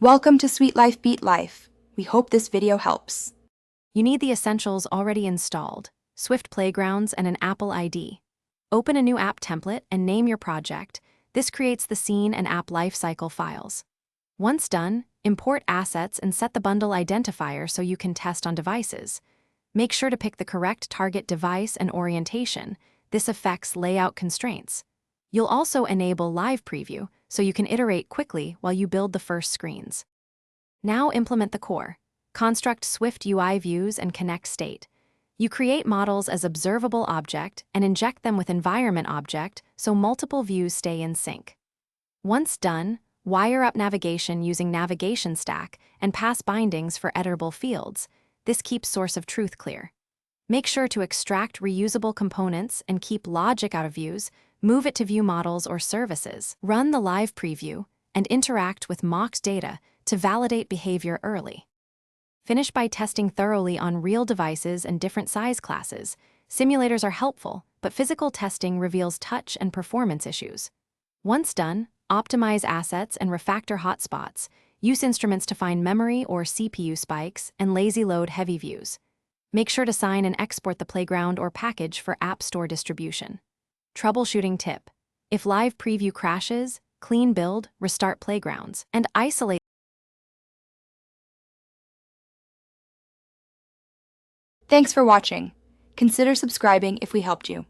Welcome to Sweet Life Beat Life. We hope this video helps. You need the essentials already installed: Swift Playgrounds and an Apple ID. Open a new app template and name your project. This creates the scene and app lifecycle files. Once done, import assets and set the bundle identifier so you can test on devices. Make sure to pick the correct target device and orientation. This affects layout constraints. You'll also enable live preview so you can iterate quickly while you build the first screens. Now implement the core. Construct Swift UI views and connect state. You create models as observable object and inject them with environment object so multiple views stay in sync. Once done, wire up navigation using navigation stack and pass bindings for editable fields. This keeps source of truth clear. Make sure to extract reusable components and keep logic out of views. Move it to view models or services. Run the live preview and interact with mocked data to validate behavior early. Finish by testing thoroughly on real devices and different size classes. Simulators are helpful, but physical testing reveals touch and performance issues. Once done, optimize assets and refactor hotspots. Use instruments to find memory or CPU spikes and lazy load heavy views. Make sure to sign and export the playground or package for App Store distribution. Troubleshooting tip: if live preview crashes, clean build, restart playgrounds, and isolate. Thanks for watching. Consider subscribing if we helped you.